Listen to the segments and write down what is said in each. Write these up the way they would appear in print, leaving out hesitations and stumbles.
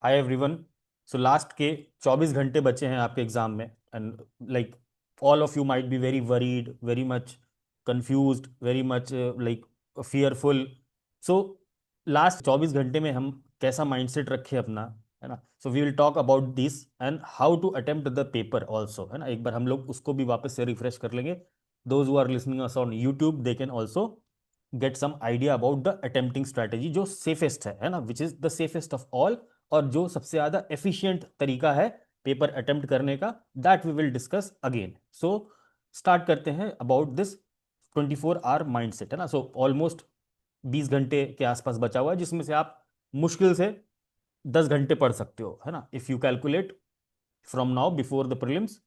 Hi everyone. So last के 24 घंटे बचे हैं आपके एग्जाम में and like all of you might be very worried, very much confused, very much like fearful. So last 24 घंटे में हम कैसा माइंडसेट रखें अपना, है ना। So we will talk about this and how to attempt the paper also, है ना। एक बार हम लोग उसको भी वापस से रिफ्रेश कर लेंगे। Those who are listening us on YouTube they can also get some idea about the attempting strategy जो सेफेस्ट है ना, which is the safest of all, और जो सबसे ज्यादा एफिशिएंट तरीका है पेपर अटेम्प्ट करने का, that we will discuss again. So start करते हैं अबाउट दिस 24 आवर माइंडसेट, है ना। सो ऑलमोस्ट 20 घंटे के आसपास बचा हुआ है, जिसमें से आप मुश्किल से 10 घंटे पढ़ सकते हो, है ना। If you calculate from now before the prelims,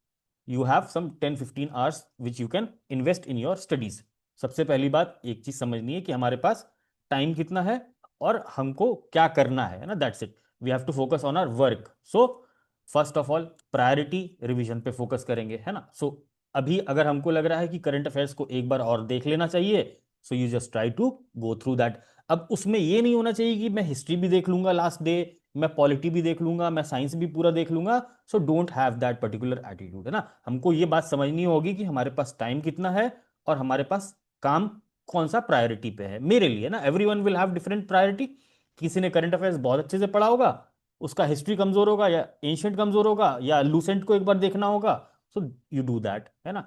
you have some 10-15 hours which you can invest in your studies. सबसे पहली बात एक चीज समझनी है कि हमारे पास टाइम कितना है और हमको क्या करना है ना। That's it. We have to focus on our work. So first of all priority revision पे फोकस करेंगे, है ना। सो अभी अगर हमको लग रहा है कि करंट अफेयर्स को एक बार और देख लेना चाहिए, so you just try to go through that. अब उसमें ये नहीं होना चाहिए कि मैं हिस्ट्री भी देख लूंगा लास्ट डे, मैं पॉलिटी भी देख लूंगा, मैं साइंस भी पूरा देख लूंगा। So don't have that particular attitude, है ना। हमको ये बात समझनी होगी कि हमारे पास टाइम कितना है और हमारे पास काम कौन सा प्रायोरिटी पे है मेरे लिए, ना। Everyone will have different priority. किसी ने करंट अफेयर्स बहुत अच्छे से पढ़ा होगा, उसका हिस्ट्री कमजोर होगा या एंशियंट कमजोर होगा या लूसेंट को एक बार देखना होगा। सो यू डू दैट, है ना।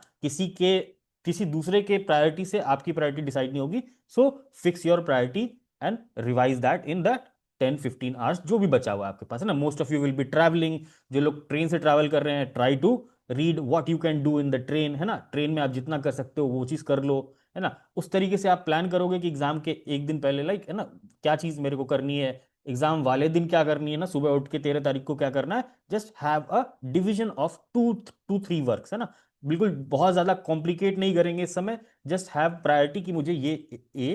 किसी दूसरे के प्रायोरिटी से आपकी प्रायोरिटी डिसाइड नहीं होगी। So fix your priority and revise that in that 10-15 hours जो भी बचा हुआ है आपके पास, है ना। Most of you will be travelling. जो लोग ट्रेन से ट्रैवल कर रहे हैं, try to read what you can do in the train, है ना। ट्रेन में आप जितना कर सकते हो वो चीज कर लो, है ना। उस तरीके से आप प्लान करोगे कि एग्जाम के एक दिन पहले, लाइक, है ना, क्या चीज मेरे को करनी है, एग्जाम वाले दिन क्या करनी है ना, सुबह उठ के 13 तारीख को क्या करना है। Just have a division of 2-3 works, है ना। बिल्कुल बहुत ज्यादा कॉम्प्लिकेट नहीं करेंगे इस समय। जस्ट हैव प्रायोरिटी कि मुझे ये ए,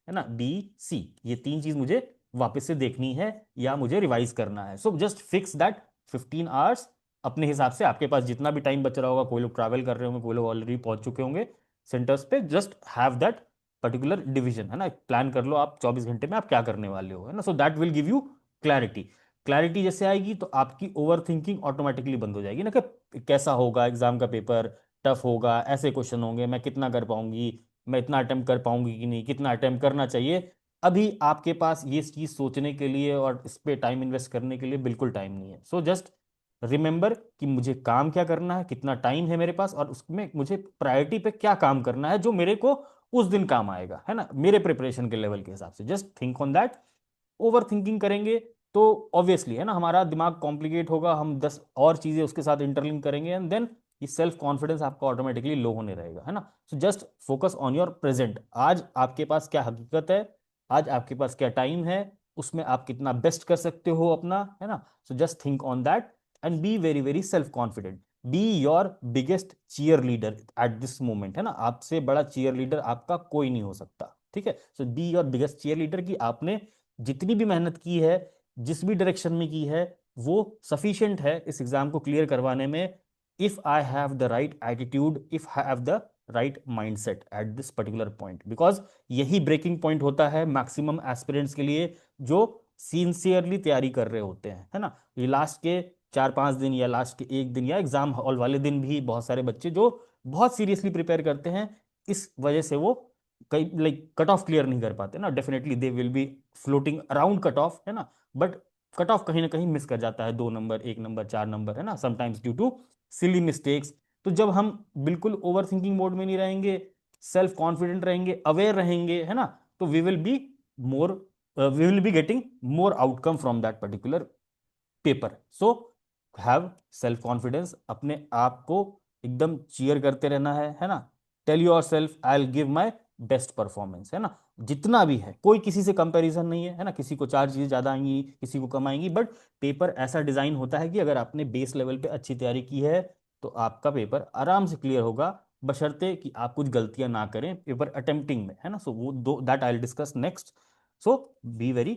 है ना, बी, सी, ये तीन चीज मुझे वापस से देखनी है या मुझे रिवाइज करना है। So just fix that 15 hours अपने हिसाब से। आपके पास जितना भी टाइम बच रहा होगा, कोई लोग ट्रैवल कर रहे होंगे, कोई लोग ऑलरेडी पहुंच चुके होंगे सेंटर्स पे, just have that particular division, है ना। प्लान कर लो आप 24 घंटे में आप क्या करने वाले हो, है ना। So that will give you clarity. Clarity जैसे आएगी तो आपकी ओवर थिंकिंग ऑटोमेटिकली बंद हो जाएगी ना, कि कैसा होगा एग्जाम का पेपर, टफ होगा, ऐसे क्वेश्चन होंगे, मैं कितना कर पाऊंगी, मैं इतना अटेम्प्ट कर पाऊंगी कि नहीं, कितना अटेम्प्ट करना चाहिए। अभी आपके पास ये चीज सोचने के लिए और इस पे टाइम इन्वेस्ट करने के लिए बिल्कुल टाइम नहीं है। सो जस्ट रिमेंबर कि मुझे काम क्या करना है, कितना टाइम है मेरे पास, और उसमें मुझे प्रायोरिटी पे क्या काम करना है जो मेरे को उस दिन काम आएगा, है ना, मेरे प्रिपरेशन के लेवल के हिसाब से। Just think on that. Over thinking करेंगे तो ऑब्वियसली, है ना, हमारा दिमाग कॉम्प्लिकेट होगा, हम 10 और चीजें उसके साथ इंटरलिंक करेंगे एंड देन ये सेल्फ कॉन्फिडेंस आपका ऑटोमेटिकली लो होने रहेगा, है ना। So just focus on your present. आज आपके पास क्या हकीकत है, आज आपके पास क्या टाइम है, उसमें आप कितना बेस्ट कर सकते हो अपना, है ना। So just think on that and be very very self confident. Be your biggest cheer leader at this moment, है ना। आपसे बड़ा चीयर लीडर आपका कोई नहीं हो सकता, ठीक है। So be your biggest cheer leader, कि आपने जितनी भी मेहनत की है, जिस भी डायरेक्शन में की है, वो सफिशिएंट है इस एग्जाम को क्लियर करवाने में। If I have the right attitude, if I have the right mindset at this particular point, because यही ब्रेकिंग पॉइंट होता है मैक्सिमम एस्पिरेंट्स के लिए जो सिंसियरली तैयारी कर रहे होते हैं, है ना। ये लास्ट के 4-5 दिन या लास्ट के एक दिन या एग्जाम हॉल वाले दिन भी बहुत सारे बच्चे जो बहुत सीरियसली प्रिपेयर करते हैं, इस वजह से वो कई लाइक कट ऑफ क्लियर नहीं कर पाते ना। Definitely they will be floating around cut off, है ना। बट कट ऑफ कहीं ना कहीं मिस कर जाता है, 2 नंबर, 1 नंबर, 4 नंबर, है ना, sometimes due to silly mistakes. तो जब हम बिल्कुल ओवर थिंकिंग मोड में नहीं रहेंगे, सेल्फ कॉन्फिडेंट रहेंगे, अवेयर रहेंगे, है ना, तो more we will be getting more outcome from that particular paper. So have self confidence, अपने आप को एकदम चीयर करते रहना है ना। Tell your self I will give my best performance, है ना। जितना भी है, कोई किसी से कंपैरिजन नहीं है ना। किसी को 4 चीजें ज्यादा आएंगी, किसी को कम आएंगी, बट पेपर ऐसा डिजाइन होता है कि अगर आपने बेस लेवल पे अच्छी तैयारी की है तो आपका पेपर आराम से क्लियर होगा, बशर्ते कि आप कुछ गलतियां ना करें पेपर अटेम्प्टिंग में, है ना। सो वो दो that I will discuss next. So be very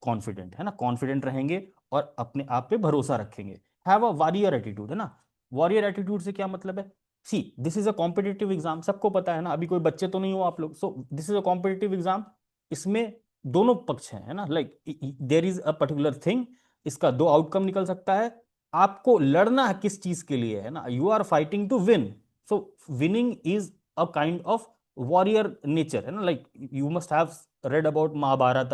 confident, है ना, कॉन्फिडेंट रहेंगे और अपने आप पे भरोसा रखेंगे। हैव अ वॉरियर एटीट्यूड, है ना। वॉरियर एटीट्यूड से क्या मतलब है? See, this is a competitive exam, सबको पता है ना, अभी कोई बच्चे तो नहीं हो आप लोग। So this is a competitive exam. इसमें दोनों पक्ष हैं, है ना। Like there is a particular thing इसका दो आउटकम निकल सकता है। आपको लड़ना है किस चीज के लिए, है ना, you are fighting to win. So winning is a kind of warrior nature, है ना, like you must have read about Mahabharata.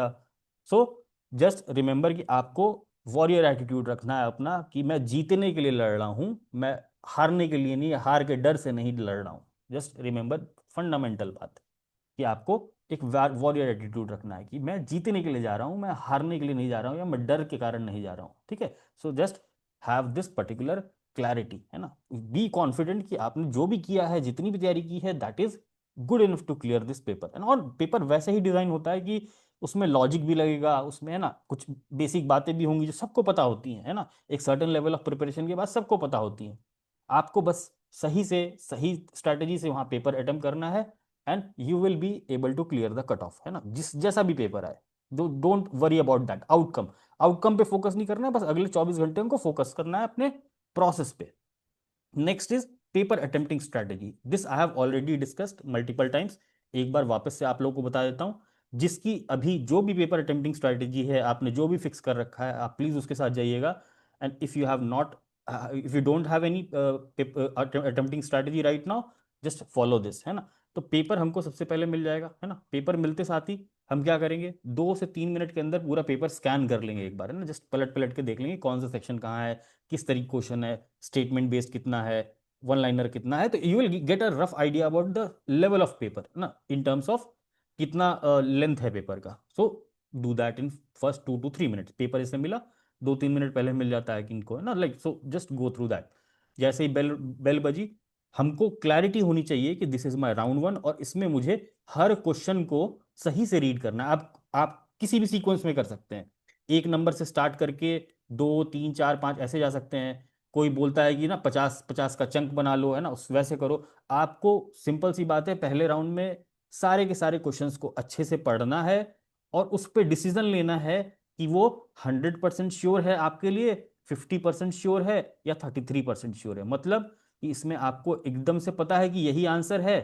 So just remember कि आपको वॉरियर एटीट्यूड रखना है अपना, कि मैं जीतने के लिए लड़ रहा हूं, मैं हारने के लिए नहीं, हार के डर से नहीं लड़ रहा हूं। जस्ट रिमेंबर, फंडामेंटल बात है कि आपको एक वॉरियर एटीट्यूड रखना है कि मैं जीतने के लिए जा रहा हूं, मैं हारने के लिए नहीं जा रहा हूं, या मैं डर के कारण नहीं जा रहा हूं। ठीक है, so just have this particular clarity, है ना, बी कॉन्फिडेंट कि आपने जो भी किया है, जितनी भी तैयारी की है, that is good enough to clear this paper. And और पेपर वैसे ही डिजाइन होता है कि उसमें लॉजिक भी लगेगा, उसमें, है ना, कुछ बेसिक बातें भी होंगी जो सबको पता होती हैं, है ना, एक सर्टेन लेवल ऑफ प्रिपरेशन के बाद सबको पता होती हैं। आपको बस सही से सही स्ट्रैटेजी से वहां पेपर अटेम्प्ट करना है, and you will be able to clear the cut off, है ना, जिस जैसा भी पेपर आए। Don't worry about that outcome. Outcome पे फोकस नहीं करना है, बस अगले 24 घंटे को फोकस करना है अपने प्रोसेस पे। Next is paper attempting strategy. This I have already discussed multiple times. एक बार वापस से आप लोगों को बता देता हूं, जिसकी अभी जो भी पेपर अटेम्प्टिंग स्ट्रेटेजी है, आपने जो भी फिक्स कर रखा है, आप प्लीज उसके साथ जाइएगा। And if you have not, if you don't have any attempting strategy right now, just follow this, है ना। तो पेपर हमको सबसे पहले मिल जाएगा, है ना। पेपर मिलते साथ ही हम क्या करेंगे, 2 से 3 मिनट के अंदर पूरा पेपर स्कैन कर लेंगे एक बार, है ना, जस्ट पलट पलट के देख लेंगे कौन सा सेक्शन कहाँ है, किस तरीके क्वेश्चन है, स्टेटमेंट बेस्ड कितना है, वन लाइनर कितना है। तो you will get a rough idea about the level of paper ना, इन टर्म्स ऑफ कितना लेंथ है पेपर का। So do that in first 2 to 3 minutes. Paper इसे मिला 2-3 मिनट पहले मिल जाता है किनको, है ना, like so just go through that. जैसे ही बेल बेल बजी, हमको क्लैरिटी होनी चाहिए कि दिस इज माई राउंड 1, और इसमें मुझे हर क्वेश्चन को सही से रीड करना है। आप किसी भी सीक्वेंस में कर सकते हैं, 1 नंबर से स्टार्ट करके 2, 3, 4, 5 ऐसे जा सकते हैं। कोई बोलता है कि ना 50-50 का चंक बना लो, है ना, उस वैसे करो। आपको सिंपल सी बात है, पहले राउंड में सारे के सारे क्वेश्चंस को अच्छे से पढ़ना है, और उस पर डिसीजन लेना है कि वो 100% श्योर है आपके लिए, 50% श्योर है, या 33% श्योर है। मतलब कि इसमें आपको एकदम से पता है कि यही आंसर है,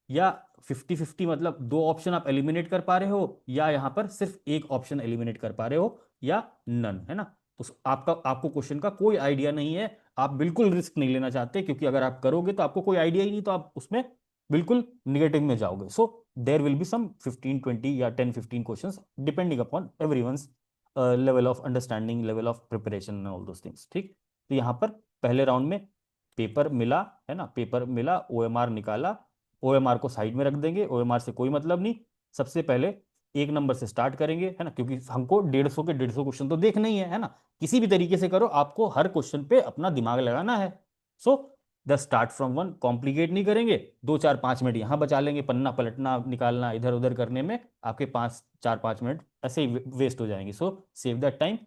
या 50-50, मतलब दो ऑप्शन आप एलिमिनेट कर पा रहे हो, या यहाँ पर सिर्फ एक ऑप्शन एलिमिनेट कर पा रहे हो, या नन, है ना। तो आपको क्वेश्चन का कोई आइडिया नहीं है, आप बिल्कुल रिस्क नहीं लेना चाहते, क्योंकि अगर आप करोगे तो आपको कोई आइडिया ही नहीं, तो आप उसमें बिल्कुल निगेटिव में जाओगे। सो देर विल बी सम 15-20 या 10-15 questions depending upon everyone's level of understanding, level of preparation, all those things. ठीक, तो यहाँ पर पहले राउंड में पेपर मिला, है ना, पेपर मिला, ओएमआर निकाला, ओएमआर को साइड में रख देंगे, ओएमआर से कोई मतलब नहीं। सबसे पहले 1 नंबर से स्टार्ट करेंगे, है ना, क्योंकि हमको 150 के 150 क्वेश्चन तो देखने ही है ना। किसी भी तरीके से करो, आपको हर क्वेश्चन पे अपना दिमाग लगाना है। So the start from 1, complicate नहीं करेंगे। 2-4-5 मिनट यहाँ बचा लेंगे, पन्ना पलटना निकालना इधर उधर करने में आपके 5-4-5 मिनट ऐसे ही वेस्ट हो जाएंगे। सो सेव दैट टाइम।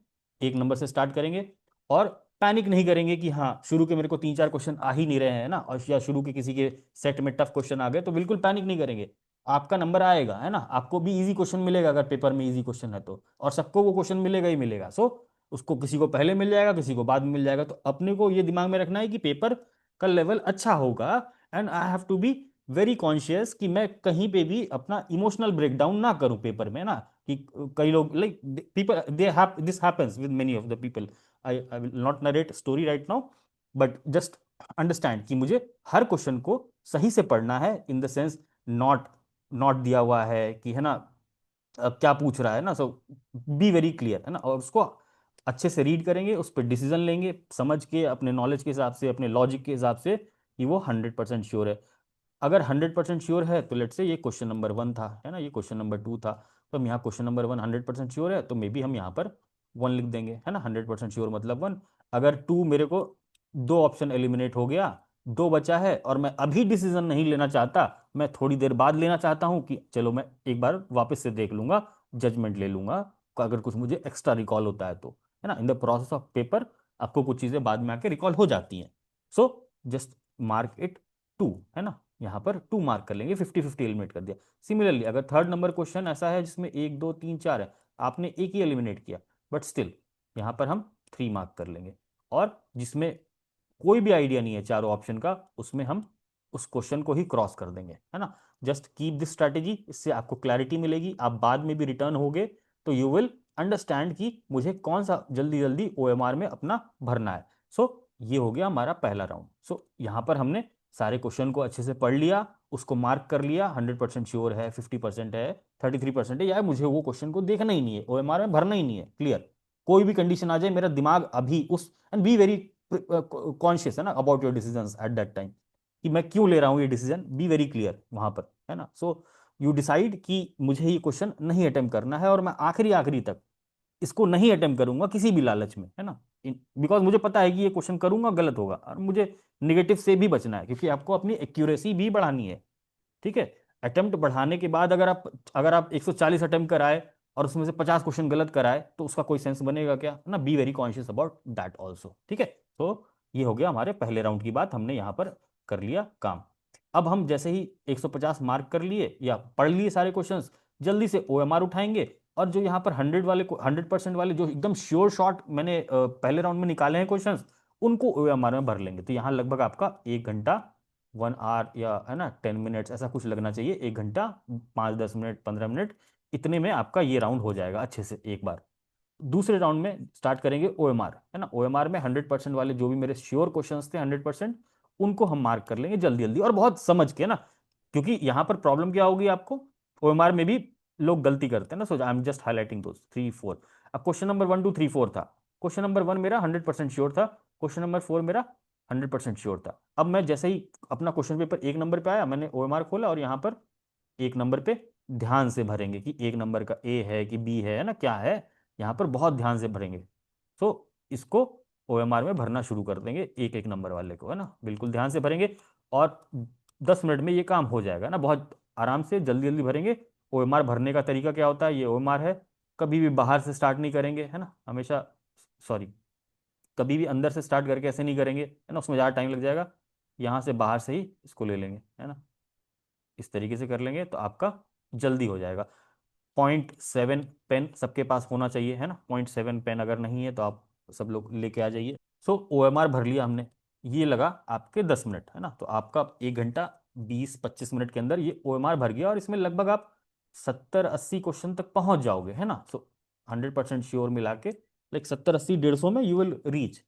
1 नंबर से स्टार्ट करेंगे, और पैनिक नहीं करेंगे कि हाँ शुरू के मेरे को 3-4 क्वेश्चन आ ही नहीं रहे हैं ना, और या शुरू के किसी के सेट में टफ क्वेश्चन आ गए, तो बिल्कुल पैनिक नहीं करेंगे। आपका नंबर आएगा, है ना, आपको भी इजी क्वेश्चन मिलेगा अगर पेपर में इजी क्वेश्चन है तो, और सबको वो क्वेश्चन मिलेगा ही मिलेगा। सो उसको किसी को पहले मिल जाएगा, किसी को बाद में मिल जाएगा। तो अपने को ये दिमाग में रखना है कि पेपर का लेवल अच्छा होगा, and I have to be very conscious कि मैं कहीं पे भी अपना इमोशनल ब्रेकडाउन ना करूं पेपर में ना। कि कई लोग, like people, they have this happens with many of the people. I will not narrate story right now, but just understand कि मुझे हर क्वेश्चन को सही से पढ़ना है, in the sense not not दिया हुआ है कि, है ना, क्या पूछ रहा है ना। सो बी वेरी क्लियर, है ना, और उसको अच्छे से रीड करेंगे, उस पर डिसीजन लेंगे समझ के, अपने नॉलेज के हिसाब से, अपने लॉजिक के हिसाब से, कि वो 100% श्योर है। अगर 100% श्योर है तो लेट से ये क्वेश्चन नंबर 1 था, है ना, ये क्वेश्चन नंबर 2 था, तो हम यहाँ क्वेश्चन नंबर 1 100% श्योर है, तो मे बी हम यहाँ पर 1 लिख देंगे, है ना, 100% श्योर मतलब 1। अगर 2 मेरे को दो ऑप्शन एलिमिनेट हो गया, 2 बचा है, और मैं अभी डिसीजन नहीं लेना चाहता, मैं थोड़ी देर बाद लेना चाहता हूँ, कि चलो मैं एक बार वापस से देख लूंगा, जजमेंट ले लूंगा, अगर कुछ मुझे एक्स्ट्रा रिकॉल होता है तो, है ना। In the process of paper आपको कुछ चीजें बाद में आके रिकॉल हो जाती हैं। सो जस्ट मार्क इट 2, है ना, यहाँ पर 2 मार्क कर लेंगे, 50-50 एलिमिनेट कर दिया। सिमिलरली अगर थर्ड नंबर क्वेश्चन ऐसा है जिसमें 1, 2, 3, 4 है, आपने एक ही एलिमिनेट किया, बट स्टिल यहाँ पर हम 3 मार्क कर लेंगे। और जिसमें कोई भी आइडिया नहीं है चारों ऑप्शन का, उसमें हम उस क्वेश्चन को ही क्रॉस कर देंगे, है ना। जस्ट कीप दिस स्ट्रैटेजी, इससे आपको क्लैरिटी मिलेगी। आप बाद में भी रिटर्न होगे तो यू विल अंडरस्टैंड कि मुझे कौन सा जल्दी जल्दी ओएमआर में अपना भरना है। सो ये हो गया हमारा पहला राउंड। सो यहाँ पर हमने सारे क्वेश्चन को अच्छे से पढ़ लिया, उसको मार्क कर लिया, 100% श्योर है, 50% है, 33% है, या मुझे वो क्वेश्चन को देखना ही नहीं है, ओएमआर में भरना ही नहीं है, क्लियर। कोई भी कंडीशन आ जाए, मेरा दिमाग अभी उस, एंड बी वेरी कॉन्शियस है ना about your decisions at that time, कि मैं क्यों ले रहा हूँ ये डिसीजन, बी वेरी क्लियर वहां पर, है ना। सो यू डिसाइड कि मुझे ये क्वेश्चन नहीं अटेम्प्ट करना है, और मैं आखिरी आखिरी तक इसको नहीं अटेम्प्ट करूंगा किसी भी लालच में, है ना। बिकॉज मुझे पता है कि ये क्वेश्चन करूंगा गलत होगा, और मुझे निगेटिव से भी बचना है, क्योंकि आपको अपनी एक्यूरेसी भी बढ़ानी है, ठीक है। अटेम्प्ट बढ़ाने के बाद अगर आप 140 अटेम्प्ट कराए और उसमें से 50 क्वेश्चन गलत कराए, तो उसका कोई सेंस बनेगा क्या, ना। B very conscious about that also, ठीक है। तो ये हो गया हमारे पहले राउंड की बात, हमने यहाँ पर कर लिया काम। अब हम जैसे ही 150 मार्क कर लिए या पढ़ लिए सारे क्वेश्चंस, जल्दी से ओएमआर उठाएंगे, और जो यहाँ पर 100% वाले जो एकदम श्योर शॉट मैंने पहले राउंड में निकाले हैं क्वेश्चंस, उनको ओएमआर में भर लेंगे। तो यहाँ लगभग आपका 1 घंटा, 1 आवर, या है ना 10 मिनट्स, ऐसा कुछ लगना चाहिए, 1 घंटा 5-10 मिनट 15 मिनट, इतने में आपका ये राउंड हो जाएगा अच्छे से एक बार। दूसरे राउंड में स्टार्ट करेंगे ओएमआर, है ना। ओएमआर में 100% वाले जो भी मेरे श्योर क्वेश्चंस थे 100%, उनको हम मार्क कर लेंगे जल्दी जल्दी और बहुत समझ के ना। क्योंकि यहां पर प्रॉब्लम क्या होगी आपको, ओएमआर में भी लोग गलती करते हैं ना। सो आई एम जस्ट हाईलाइटिंग दोस 3 4। अब क्वेश्चन नंबर 1 2 3 4 था, क्वेश्चन नंबर 1 मेरा 100% श्योर था, क्वेश्चन नंबर 4 मेरा 100% श्योर था। अब मैं जैसे ही अपना क्वेश्चन पेपर 1 नंबर पे आया, मैंने ओएमआर खोला, और यहाँ पर 1 नंबर पे ध्यान से भरेंगे कि 1 नंबर का ए है कि बी है ना, क्या है, यहाँ पर बहुत ध्यान से भरेंगे। तो इसको ओएमआर में भरना शुरू कर देंगे, एक एक नंबर वाले को, है ना, बिल्कुल ध्यान से भरेंगे, और 10 मिनट में ये काम हो जाएगा ना, बहुत आराम से जल्दी जल्दी भरेंगे। ओएमआर भरने का तरीका क्या होता है, ये ओएमआर है, कभी भी बाहर से स्टार्ट नहीं करेंगे, है ना, हमेशा, सॉरी, कभी भी अंदर से स्टार्ट करके ऐसे नहीं करेंगे, है ना, उसमें ज़्यादा टाइम लग जाएगा। यहाँ से बाहर से ही इसको ले लेंगे, है ना, इस तरीके से कर लेंगे तो आपका जल्दी हो जाएगा। 0.7 पेन सबके पास होना चाहिए, है ना। 0.7 पेन अगर नहीं है तो आप सब लोग लेके आ जाइए। सो ओएमआर भर लिया हमने, ये लगा आपके 10 मिनट, है ना। तो आपका 1 घंटा 20-25 मिनट के अंदर ये ओएमआर भर गया, और इसमें लगभग आप 70-80 क्वेश्चन तक पहुंच जाओगे, है ना। सो 100% श्योर मिला के लाइक 70-80 150 में यू विल रीच।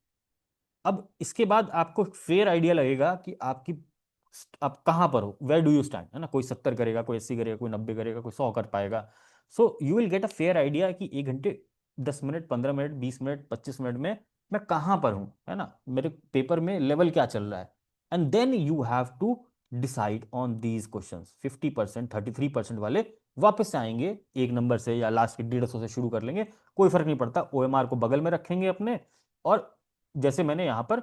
अब इसके बाद आपको फेयर आइडिया लगेगा कि आप कहाँ पर हो, वेयर डू यू स्टैंड, है ना। कोई 70 करेगा, कोई 80 करेगा, कोई 90 करेगा, कोई 100 कर पाएगा। So you will get a fair idea कि 1 घंटे 10 मिनट 15 मिनट 20 मिनट 25 मिनट में मैं कहाँ पर हूँ, है ना, मेरे पेपर में लेवल क्या चल रहा है। And then you have to decide on these question. 50% 33% वाले वापस से आएंगे 1 नंबर से, या लास्ट के 150 से शुरू कर लेंगे, कोई फर्क नहीं पड़ता। ओएमआर को बगल में रखेंगे अपने, और जैसे मैंने यहाँ पर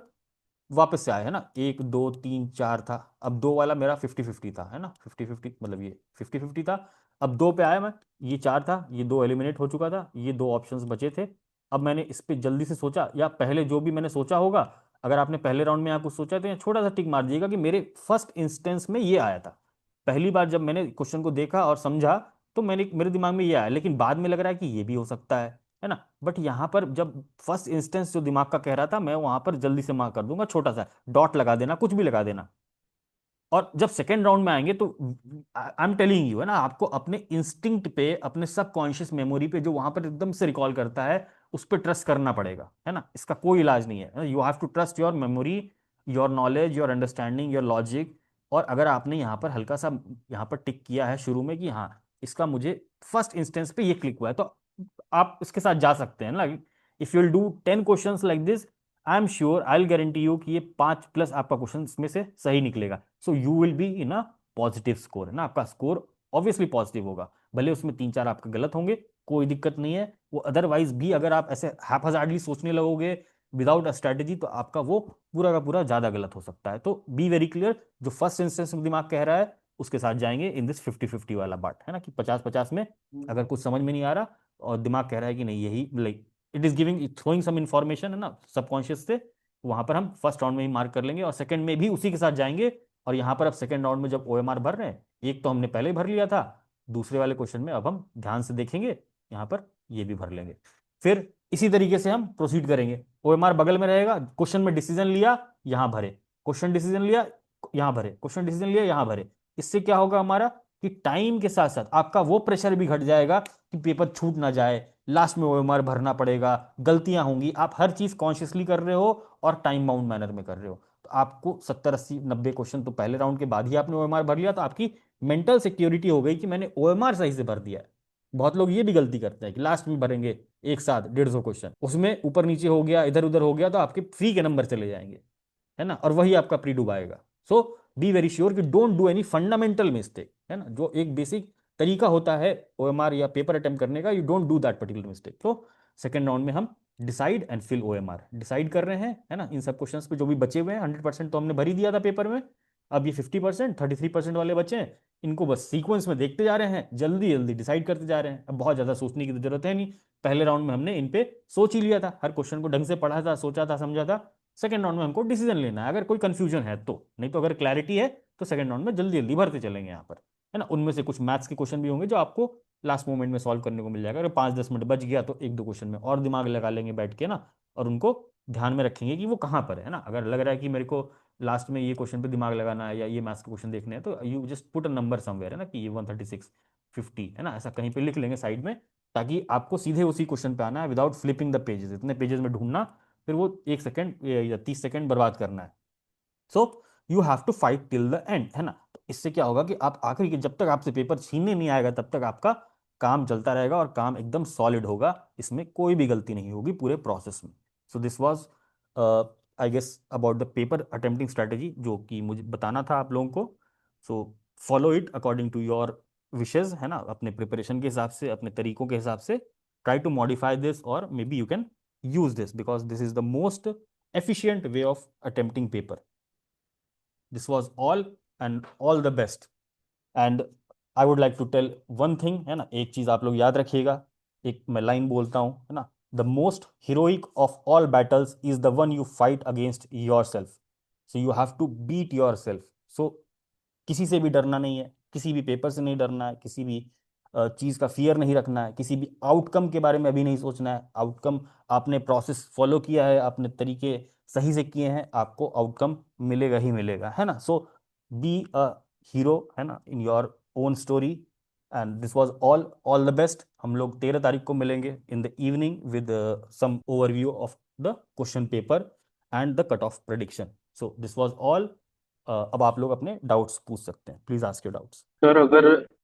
वापस से आया, है ना, 1 2 3 4 था, अब 2 वाला मेरा 50-50 था, है ना, 50-50 मतलब ये 50-50 था। अब 2 पे आया मैं, ये 4 था, ये 2 एलिमिनेट हो चुका था, ये 2 ऑप्शंस बचे थे। अब मैंने इस पे जल्दी से सोचा, या पहले जो भी मैंने सोचा होगा, अगर आपने पहले राउंड में यहाँ कुछ सोचा तो यहाँ छोटा सा टिक मार दीजिएगा कि मेरे फर्स्ट इंस्टेंस में ये आया था। पहली बार जब मैंने क्वेश्चन को देखा और समझा, तो मेरे दिमाग में ये आया, लेकिन बाद में लग रहा है कि ये भी हो सकता है ना। बट यहाँ पर जब फर्स्ट इंस्टेंस जो दिमाग का कह रहा था, मैं वहां पर जल्दी से मार्क कर दूंगा, छोटा सा डॉट लगा देना, कुछ भी लगा देना। और जब सेकेंड राउंड में आएंगे, तो आई एम टेलिंग यू, है ना, आपको अपने इंस्टिंक्ट पे, अपने सबकॉन्शियस मेमोरी पे, जो वहां पर एकदम से रिकॉल करता है, उस पर ट्रस्ट करना पड़ेगा, है ना। इसका कोई इलाज नहीं है, you have to trust your memory, your knowledge, your understanding, your logic. और अगर आपने यहाँ पर हल्का सा यहाँ पर टिक किया है शुरू में कि हाँ, इसका मुझे फर्स्ट इंस्टेंस पे ये क्लिक हुआ है, तो आप इसके साथ जा सकते हैं ना। If you will do 10 questions like this, I am sure, I will guarantee you कि ये 5+ आपका क्वेश्चन इसमें से सही निकलेगा। So you will be in a positive score, है ना, आपका स्कोर ऑब्वियसली पॉजिटिव होगा। भले उसमें 3-4 आपके गलत होंगे, कोई दिक्कत नहीं है वो। अदरवाइज भी अगर आप ऐसे हैप्पीजार्डली सोचने लगोगे विदाउट अ स्ट्रेटेजी, तो आपका वो पूरा का पूरा ज्यादा गलत हो सकता है। तो बी वेरी क्लियर, जो फर्स्ट इंस्टेंस में दिमाग कह रहा है उसके साथ जाएंगे इन दिस 50-50 वाला बाट, है ना, कि 50-50 में अगर कुछ समझ में नहीं आ रहा और दिमाग कह रहा है कि नहीं यही, like it is giving throwing some information, है ना, सबकॉन्शियस से, वहां पर हम फर्स्ट राउंड में ही मार्क कर लेंगे, और सेकंड में भी उसी के साथ जाएंगे। और यहाँ पर अब सेकंड राउंड में जब ओएमआर भर रहे हैं, एक तो हमने पहले ही भर लिया था, दूसरे वाले क्वेश्चन में अब हम ध्यान से देखेंगे, यहाँ पर ये भी भर लेंगे। फिर इसी तरीके से हम प्रोसीड करेंगे, ओएमआर बगल में रहेगा, क्वेश्चन में डिसीजन लिया, यहाँ भरे, क्वेश्चन डिसीजन लिया, यहाँ भरे, क्वेश्चन डिसीजन लिया, यहाँ भरे। इससे क्या होगा हमारा, कि टाइम के साथ साथ आपका वो प्रेशर भी घट जाएगा कि पेपर छूट ना जाए, लास्ट में ओएमआर भरना पड़ेगा, गलतियां होंगी, आप हर चीज कॉन्शियसली कर रहे हो और टाइम बाउंड मैनर में कर रहे हो। तो आपको 70 80 90 क्वेश्चन तो पहले राउंड के बाद ही आपने ओएमआर भर लिया, तो आपकी मेंटल सिक्योरिटी हो गई कि मैंने ओएमआर सही से भर दिया है। बहुत लोग ये भी गलती करते हैं कि लास्ट में भरेंगे एक साथ 150 क्वेश्चन, उसमें ऊपर नीचे हो गया, इधर उधर हो गया, तो आपके फ्री के नंबर चले जाएंगे, है ना, और वही आपका प्री डुबाएगा। सो बी वेरी श्योर कि don't do any fundamental mistake, है ना, जो एक बेसिक तरीका होता है ओएमआर या पेपर अटेम्प्ट करने का, you don't do that particular mistake. तो सेकंड राउंड में हम decide and fill OMR decide कर रहे हैं, है ना, इन सब क्वेश्चंस पे जो भी बचे हुए हैं। 100% तो हमने भर ही दिया था पेपर में, अब ये 50% 33% वाले बचे हैं, इनको बस सीक्वेंस में देखते जा रहे हैं, जल्दी जल्दी डिसाइड करते जा रहे हैं। अब बहुत ज्यादा सोचने की तो जरूरत है नहीं, पहले राउंड में हमने इन पे सोच ही लिया था, हर क्वेश्चन को ढंग से पढ़ा था, सोचा था, समझा था। सेकंड राउंड में हमको डिसीजन लेना है, अगर कोई कंफ्यूजन है तो, नहीं तो अगर क्लैरिटी है तो सेकंड राउंड में जल्दी जल्दी भरते चलेंगे यहाँ पर, है ना। उनमें से कुछ मैथ्स के क्वेश्चन भी होंगे जो आपको लास्ट मोमेंट में सॉल्व करने को मिल जाएगा, अगर 5 10 मिनट बच गया तो एक दो क्वेश्चन में और दिमाग लगा लेंगे बैठ के ना, और उनको ध्यान में रखेंगे कि वो कहाँ पर है ना। अगर लग रहा है कि मेरे को लास्ट में ये क्वेश्चन पे दिमाग लगाना है या ये मैथ्स के क्वेश्चन देखने हैं, तो you just put a number somewhere, है ना, कि ये 136 50, है ना, ऐसा कहीं पे लिख लेंगे साइड में, ताकि आपको सीधे उसी क्वेश्चन पे आना है विदाउट फ्लिपिंग द पेजेस, इतने पेजेस में ढूंढना, फिर वो 1 सेकंड या 30 सेकंड बर्बाद करना है। So you have to fight till the end, है ना। तो इससे क्या होगा कि आप आखिरी के, जब तक आपसे पेपर छीनने नहीं आएगा तब तक आपका काम चलता रहेगा और काम एकदम सॉलिड होगा, इसमें कोई भी गलती नहीं होगी पूरे प्रोसेस में। So this was I guess about the paper attempting strategy, जो कि मुझे बताना था आप लोगों को। So follow it according to your wishes, है ना, अपने प्रिपरेशन के हिसाब से, अपने तरीकों के हिसाब से ट्राई टू मॉडिफाई दिस, और may be you can use this because this is the most efficient way of attempting paper. This was all, and all the best. And I would like to tell one thing, है ना, एक चीज आप लोग याद रखिएगा, एक मैं लाइन बोलता हूँ, है ना, the most heroic of all battles is the one you fight against yourself. So you have to beat yourself. So किसी से भी डरना नहीं है, किसी भी पेपर से नहीं डरना है, किसी भी चीज का फियर नहीं रखना है, किसी भी आउटकम के बारे में अभी नहीं सोचना है। आउटकम, आपने प्रोसेस फॉलो किया है, आपने तरीके सही से किए हैं, आपको आउटकम मिलेगा ही मिलेगा, है ना। सो बी अ हीरो, है ना, in your own story. And this was all the best. हम लोग 13 तारीख को मिलेंगे in the evening with some overview of the question paper and the cut off prediction. So this was all. अब आप लोग अपने डाउट्स पूछ सकते हैं, please ask your doubts. Sir अगर